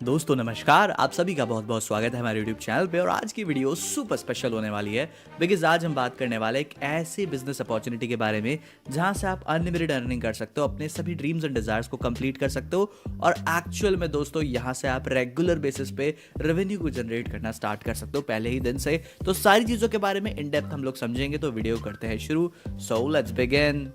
दोस्तों नमस्कार, आप सभी का बहुत बहुत स्वागत है हमारे YouTube चैनल पे। और आज की वीडियो सुपर स्पेशल होने वाली है बिकॉज आज हम बात करने वाले एक ऐसे बिजनेस अपॉर्चुनिटी के बारे में जहां से आप अनलिमिटेड अर्निंग कर सकते हो, अपने सभी ड्रीम्स एंड डिजायर्स को कंप्लीट कर सकते हो और एक्चुअल में दोस्तों यहां से आप रेगुलर बेसिस पे रेवेन्यू को जनरेट करना स्टार्ट कर सकते हो पहले ही दिन से। तो सारी चीजों के बारे में इन डेप्थ हम लोग समझेंगे, तो वीडियो करते हैं शुरू। So let's begin.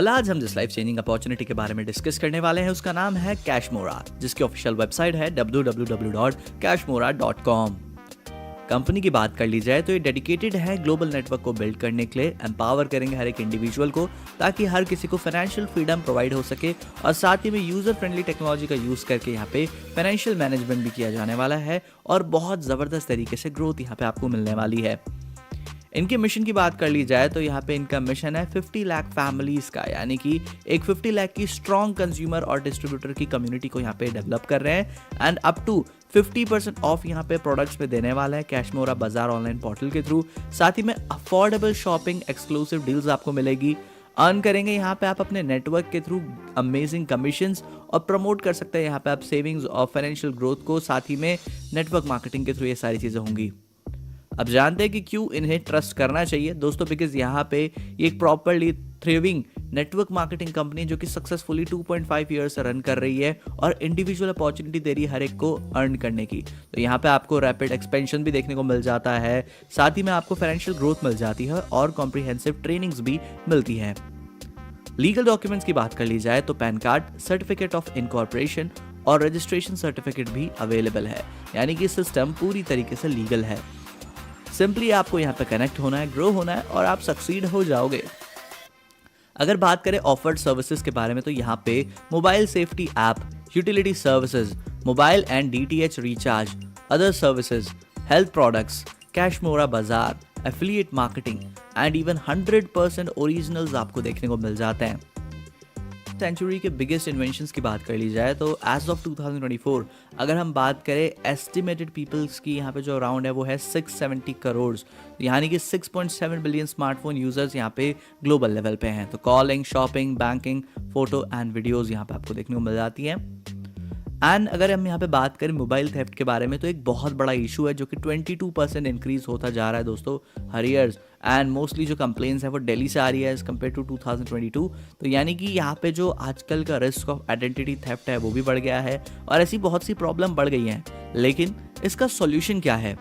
आज हम जिस लाइफ चेंजिंग अपॉर्चुनिटी के बारे में डिस्कस करने वाले हैं उसका नाम है कैशमोरा, जिसकी ऑफिशियल वेबसाइट है www.cashmora.com। कंपनी की बात कर ली जाए तो ये डेडिकेटेड है ग्लोबल नेटवर्क को बिल्ड करने के लिए, एम्पावर करेंगे हर एक इंडिविजुअल को ताकि हर किसी को फाइनेंशियल फ्रीडम प्रोवाइड हो सके और साथ ही में यूजर फ्रेंडली टेक्नोलॉजी का यूज करके यहाँ पे फाइनेंशियल मैनेजमेंट भी किया जाने वाला है और बहुत जबरदस्त तरीके से ग्रोथ यहाँ पे आपको मिलने वाली है। इनके मिशन की बात कर ली जाए तो यहाँ पे इनका मिशन है 50 लाख फैमिलीज का, यानी कि एक 50 लाख की स्ट्रॉन्ग कंज्यूमर और डिस्ट्रीब्यूटर की कम्युनिटी को यहाँ पे डेवलप कर रहे हैं एंड अप टू 50% ऑफ यहाँ पे प्रोडक्ट्स पे देने वाला है कैशमोरा बाजार ऑनलाइन पोर्टल के थ्रू। साथ ही में अफोर्डेबल शॉपिंग, एक्सक्लूसिव डील्स आपको मिलेगी, अर्न करेंगे यहाँ पे आप अपने नेटवर्क के थ्रू अमेजिंग कमीशंस और प्रमोट कर सकते हैं यहाँ पे आप सेविंग्स और फाइनेंशियल ग्रोथ को। साथ ही में नेटवर्क मार्केटिंग के थ्रू ये सारी चीजें होंगी। अब जानते हैं कि क्यों इन्हें ट्रस्ट करना चाहिए दोस्तों, बिकॉज यहाँ पे ये एक प्रॉपरली थ्रिविंग नेटवर्क मार्केटिंग कंपनी जो कि सक्सेसफुली 2.5 ईयर से रन कर रही है और इंडिविजुअल अपॉर्चुनिटी दे रही है हर एक को अर्न करने की। तो यहाँ पे आपको रैपिड एक्सपेंशन भी देखने को मिल जाता है, साथ ही में आपको फाइनेंशियल ग्रोथ मिल जाती है और कॉम्प्रिहेंसिव ट्रेनिंग्स भी मिलती है। लीगल डॉक्यूमेंट्स की बात कर ली जाए तो pan card, certificate of incorporation और रजिस्ट्रेशन सर्टिफिकेट भी अवेलेबल है, यानी कि सिस्टम पूरी तरीके से लीगल है। सिंपली आपको यहाँ पे कनेक्ट होना है, ग्रो होना है और आप सक्सीड हो जाओगे। अगर बात करें ऑफर्ड सर्विसेज के बारे में तो यहाँ पे mobile safety app, utility services, mobile and DTH recharge, other services, health products, कैशमोरा बाजार, affiliate marketing and even 100% originals आपको देखने को मिल जाते हैं। सेंचुरी के बिगेस्ट इन्वेंशंस की बात कर ली जाए तो एज ऑफ 2024 अगर हम बात करें एस्टिमेटेड पीपल्स की यहाँ पे जो अराउंड है वो है 670 करोड़, यानी कि 6.7 बिलियन स्मार्टफोन यूजर्स यहाँ पे ग्लोबल लेवल पे हैं। तो calling, shopping, banking, photo and videos यहाँ पे आपको देखने को मिल जाती हैं। एंड अगर हम यहाँ पे बात करें मोबाइल थेफ्ट के बारे में तो एक बहुत बड़ा इशू है जो कि 22% इंक्रीज होता जा रहा है दोस्तों हर ईयर्स। एंड मोस्टली जो कंप्लेंट्स है वो दिल्ली से आ रही है एज कम्पेयर टू 2022। तो यानी कि यहाँ पे जो आजकल का रिस्क ऑफ आइडेंटिटी थेफ्ट है वो भी बढ़ गया है और ऐसी बहुत सी प्रॉब्लम बढ़ गई हैं। लेकिन इसका सॉल्यूशन क्या है?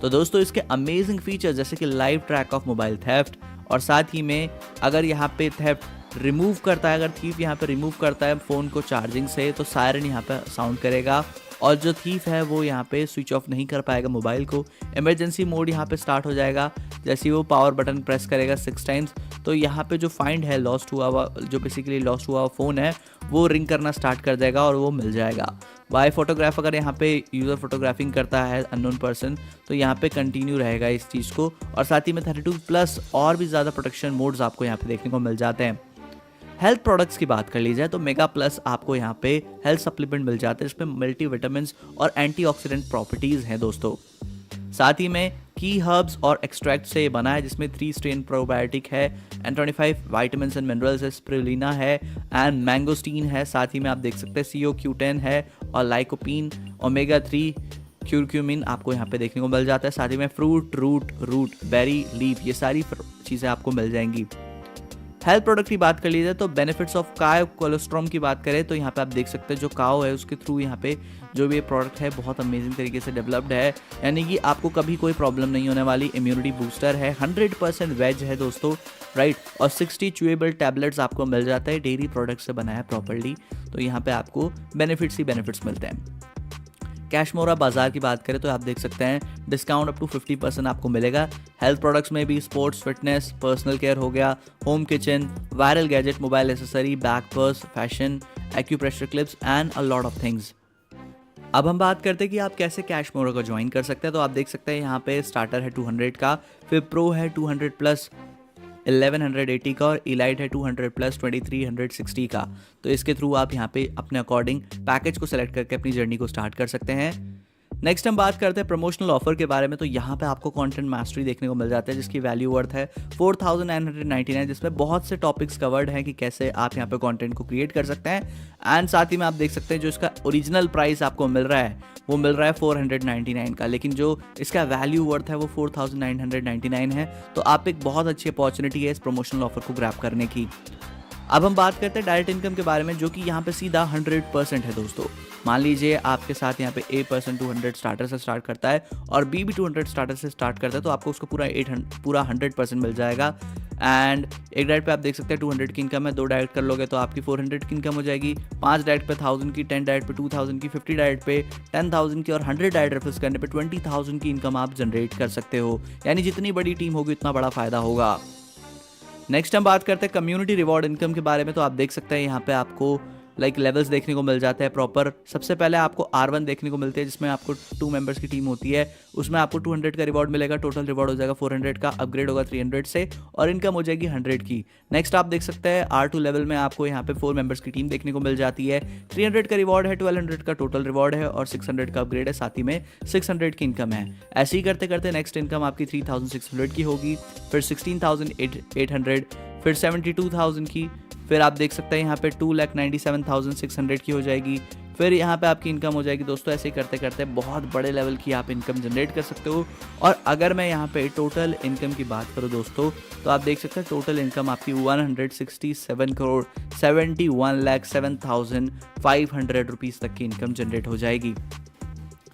तो दोस्तों इसके अमेजिंग फीचर्स जैसे कि live track of mobile theft और साथ ही में अगर यहाँ पे थेफ्ट रिमूव करता है, अगर थीफ यहाँ पे रिमूव करता है फ़ोन को चार्जिंग से तो सायरन यहाँ पे साउंड करेगा और जो थीफ है वो यहाँ पे स्विच ऑफ नहीं कर पाएगा मोबाइल को। इमरजेंसी मोड यहाँ पे स्टार्ट हो जाएगा जैसे वो पावर बटन प्रेस करेगा 6 टाइम्स तो यहाँ पे जो फाइंड है लॉस्ट हुआ जो बेसिकली लॉस्ट हुआ फ़ोन है वो रिंग करना स्टार्ट कर देगा और वो मिल जाएगा। बाय फोटोग्राफ अगर यहाँ पे यूज़र फोटोग्राफिंग करता है अननोन पर्सन तो यहाँ पे कंटिन्यू रहेगा इस चीज़ को और साथ ही में 32+ और भी ज़्यादा प्रोटेक्शन मोड्स आपको यहाँ पे देखने को मिल जाते हैं। हेल्थ प्रोडक्ट्स की बात कर ली जाए तो मेगा प्लस आपको यहाँ पे हेल्थ सप्लीमेंट मिल जाते हैं, इसमें मल्टी विटामिन्स और एंटीऑक्सीडेंट प्रॉपर्टीज हैं दोस्तों। साथ ही में की हर्ब्स और एक्सट्रैक्ट से बना है जिसमें 3 स्ट्रेन प्रोबायोटिक है एंड 25 विटामिन्स एंड मिनरल्स है, स्पिरुलिना है एंड मैंगोस्टीन है। साथ ही में आप देख सकते हैं CO-Q10 है और लाइकोपीन, ओमेगा 3, क्यूरक्यूमिन आपको यहाँ पे देखने को मिल जाता है। साथ ही में फ्रूट, रूट, बेरी, लीफ, ये सारी चीज़ें आपको मिल जाएंगी। हेल्थ प्रोडक्ट की बात कर ली जाए तो बेनिफिट्स ऑफ काव कोलेस्ट्रॉम की बात करें तो यहाँ पे आप देख सकते हैं जो काव है उसके थ्रू यहाँ पे जो भी ये प्रोडक्ट है बहुत अमेजिंग तरीके से डेवलप्ड है, यानी कि आपको कभी कोई प्रॉब्लम नहीं होने वाली। इम्यूनिटी बूस्टर है, 100% वेज है दोस्तों, राइट, और 60 च्यूएबल टैबलेट्स आपको मिल जाता है, डेयरी प्रोडक्ट से बना है प्रॉपरली। तो यहाँ पे आपको बेनिफिट्स ही बेनिफिट्स मिलते हैं। कैशमोरा बाजार की बात करें तो आप देख सकते हैं डिस्काउंट अप टू 50% आपको मिलेगा। हेल्थ प्रोडक्ट्स में भी स्पोर्ट्स, फिटनेस, पर्सनल केयर हो गया, home kitchen, viral gadget, mobile accessory, bag, purse, fashion, acupressure clips and a lot of things. अब हम बात करते हैं कि आप कैसे कैशमोरा को ज्वाइन कर सकते हैं। तो आप देख सकते हैं यहाँ पे स्टार्टर है 200 का, फिर प्रो है 200+, 1180 का और इलाइट है 200+, 2360 का। तो इसके थ्रू आप यहाँ पे अपने अकॉर्डिंग पैकेज को सेलेक्ट करके अपनी जर्नी को स्टार्ट कर सकते हैं। नेक्स्ट हम बात करते हैं प्रमोशनल ऑफर के बारे में। तो यहाँ पे आपको कंटेंट मास्टरी देखने को मिल जाता है जिसकी वैल्यू वर्थ है 4999, जिसमें बहुत से टॉपिक्स कवर्ड हैं कि कैसे आप यहाँ पे कंटेंट को क्रिएट कर सकते हैं। एंड साथ ही में आप देख सकते हैं जो इसका ओरिजिनल प्राइस आपको मिल रहा है वो मिल रहा है 499 का, लेकिन जो इसका वैल्यू वर्थ है वो 4999 है। तो आप एक बहुत अच्छी अपॉर्चुनिटी है इस प्रमोशनल ऑफर को ग्रैब करने की। अब हम बात करते हैं डायरेक्ट इनकम के बारे में, जो कि यहाँ पे सीधा 100% है दोस्तों। मान लीजिए आपके साथ यहाँ पे A पर्सन 200 स्टार्टर से स्टार्ट करता है और B भी 200 स्टार्टर से स्टार्ट करता है, तो आपको उसको पूरा 100% मिल जाएगा। एंड एक डायरेक्ट पे आप देख सकते हैं 200 की इनकम है, 2 डायरेक्ट कर लोगे तो आपकी 400 की इनकम हो जाएगी, 5 डायरेक्ट पे 1000 की, 10 डायरेक्ट पे 2000 की, 50 डायरेक्ट पे 10,000 की और 100 डायरेक्ट रेफर्स करने पे 20,000 की इनकम आप जनरेट कर सकते हो। यानी जितनी बड़ी टीम होगी उतना बड़ा फायदा होगा। नेक्स्ट हम बात करते हैं कम्युनिटी रिवॉर्ड इनकम के बारे में। तो आप देख सकते हैं यहाँ पे आपको लेवल्स देखने को मिल जाते हैं प्रॉपर। सबसे पहले आपको R1 देखने को मिलते हैं जिसमें आपको 2 मेंबर्स की टीम होती है, उसमें आपको 200 का रिवॉर्ड मिलेगा, टोटल रिवॉर्ड हो जाएगा 400 का, अपग्रेड होगा 300 से और इनकम हो जाएगी 100 की। नेक्स्ट आप देख सकते हैं R2 लेवल में आपको यहाँ पे 4 मेंबर्स की टीम देखने को मिल जाती है, 300 का रिवॉर्ड है, 1200 का टोटल रिवॉर्ड है और 600 का अपग्रेड है, साथ ही में 600 की इनकम है। ऐसे ही करते करते नेक्स्ट इनकम आपकी 3600 की होगी, फिर 16,800, फिर 72,000 की, फिर आप देख सकते हैं यहाँ पे 2,97,600 की हो जाएगी, फिर यहाँ पे आपकी इनकम हो जाएगी दोस्तों। ऐसे ही करते करते बहुत बड़े लेवल की आप इनकम जनरेट कर सकते हो। और अगर मैं यहाँ पे टोटल इनकम की बात करूँ दोस्तों, तो आप देख सकते हैं टोटल इनकम आपकी 167 करोड़ 71,07,500 रुपीज़ तक की इनकम जनरेट हो जाएगी।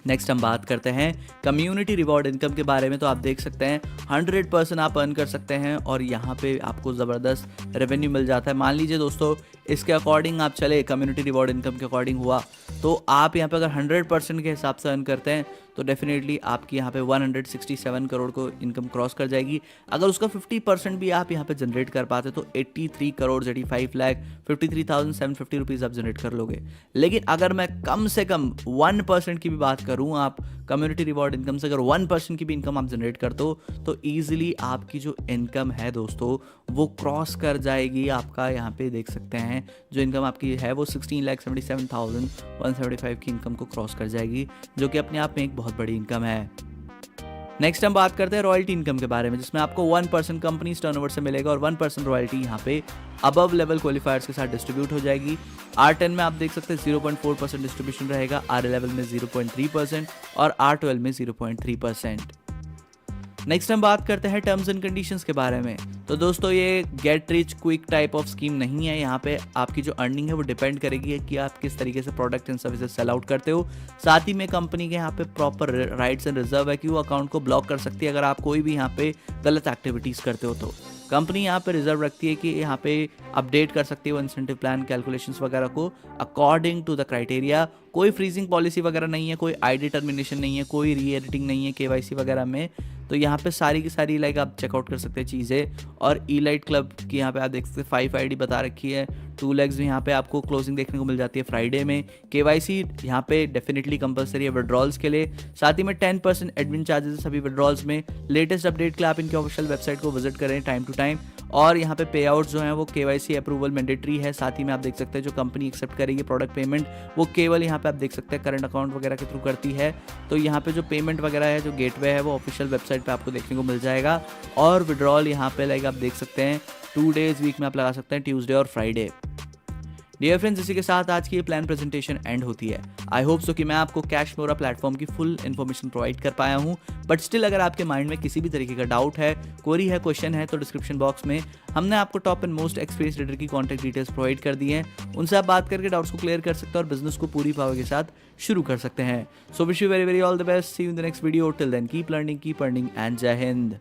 नेक्स्ट हम बात करते हैं कम्युनिटी रिवॉर्ड इनकम के बारे में। तो आप देख सकते हैं 100% आप अर्न कर सकते हैं और यहाँ पे आपको ज़बरदस्त रेवेन्यू मिल जाता है। मान लीजिए दोस्तों इसके अकॉर्डिंग आप चले, कम्युनिटी रिवॉर्ड इनकम के अकॉर्डिंग हुआ तो आप यहाँ पे अगर 100% के हिसाब से अर्न करते हैं तो डेफिनेटली आपकी यहाँ पे 167 करोड़ को इनकम क्रॉस कर जाएगी। अगर उसका 50% भी आप यहाँ पे जनरेट कर पाते तो 83 करोड़ 85,53,750 रुपीज़ आप जनरेट कर लोगे। लेकिन अगर मैं कम से कम 1% की भी बात करूँ, आप कम्युनिटी रिवॉर्ड इनकम से अगर 1% की भी इनकम आप जनरेट करते हो तो ईजिली आपकी जो इनकम है दोस्तों वो क्रॉस कर जाएगी। आपका यहाँ पे देख सकते हैं जो इनकम आपकी है वो 16,77,175 की इनकम को क्रॉस कर जाएगी, जो कि अपने आप में एक बहुत बड़ी इनकम है। नेक्स्ट हम बात करते हैं रॉयल्टी इनकम के बारे में, जिसमें आपको 1% कंपनी टर्नओवर से मिलेगा और 1% रॉयल्टी यहाँ पे अबव लेवल क्वालिफायर्स के साथ डिस्ट्रीब्यूट हो जाएगी। R10 में आप देख सकते हैं 0.4% डिस्ट्रीब्यूशन रहेगा, R11 में 0.3% और R12 में 0.3%। नेक्स्ट हम बात करते हैं टर्म्स एंड कंडीशंस के बारे में। तो दोस्तों ये get rich quick type of scheme नहीं है। यहाँ पे आपकी जो अर्निंग है वो डिपेंड करेगी कि आप किस तरीके से product and services sell out करते हो। साथ ही में कंपनी के यहाँ पे प्रॉपर राइट्स एंड रिजर्व है कि वो अकाउंट को ब्लॉक कर सकती है अगर आप कोई भी यहाँ पे गलत एक्टिविटीज़ करते हो। तो कंपनी यहाँ पे रिजर्व रखती है कि यहाँ पे अपडेट कर सकती है वो इंसेंटिव प्लान कैलकुलेशंस वगैरह को अकॉर्डिंग टू द क्राइटेरिया। कोई फ्रीजिंग पॉलिसी वगैरह नहीं है, कोई आईडी टर्मिनेशन नहीं है, कोई री एडिटिंग नहीं है केवाईसी वगैरह में। तो यहाँ पे सारी की सारी आप चेकआउट कर सकते हैं चीज़ें। और इलाइट क्लब की यहाँ पे आप देख सकते हैं 5 ID बता रखी है। 2 legs में यहाँ पे आपको क्लोजिंग देखने को मिल जाती है फ्राइडे में। केवाईसी यहाँ पे डेफिनेटली कंपलसरी है विड्रॉल्स के लिए। साथ ही में 10% एडमिन चार्जेस सभी विड्रॉल्स में। लेटेस्ट अपडेट के लिए आप इनके ऑफिशियल वेबसाइट को विजिट करें टाइम टू टाइम। और यहाँ पे पे आउट जो है वो केवाईसी अप्रूवल मैंडेटरी है। साथ ही में आप देख सकते हैं जो कंपनी एक्सेप्ट करेगी प्रोडक्ट पेमेंट वो केवल यहाँ पे आप देख सकते हैं करंट अकाउंट वगैरह के थ्रू करती है। तो यहाँ पे जो पेमेंट वगैरह है, जो गेटवे है, वो ऑफिशियल वेबसाइट पे आपको देखने को मिल जाएगा। और विड्रॉल यहाँ पे आप देख सकते हैं 2 days वीक में आप लगा सकते हैं, ट्यूसडे और फ्राइडे। डियर फ्रेंड्स, इसी के साथ आज की ये प्लान प्रेजेंटेशन एंड होती है। आई होप सो कि मैं आपको कैशमोरा प्लेटफॉर्म की फुल इन्फॉर्मेशन प्रोवाइड कर पाया हूँ। बट स्टिल अगर आपके माइंड में किसी भी तरीके का डाउट है, क्वेरी है, क्वेश्चन है, तो डिस्क्रिप्शन बॉक्स में हमने आपको top and most experience leader की कॉन्टैक्ट डिटेल्स प्रोवाइड कर दी हैं। उनसे आप बात करके डाउट्स को क्लियर कर सकते हैं और बिजनेस को पूरी पावर के साथ शुरू कर सकते हैं। So wish you very very all the best. See you in the next video. Till then keep learning and जय हिंद।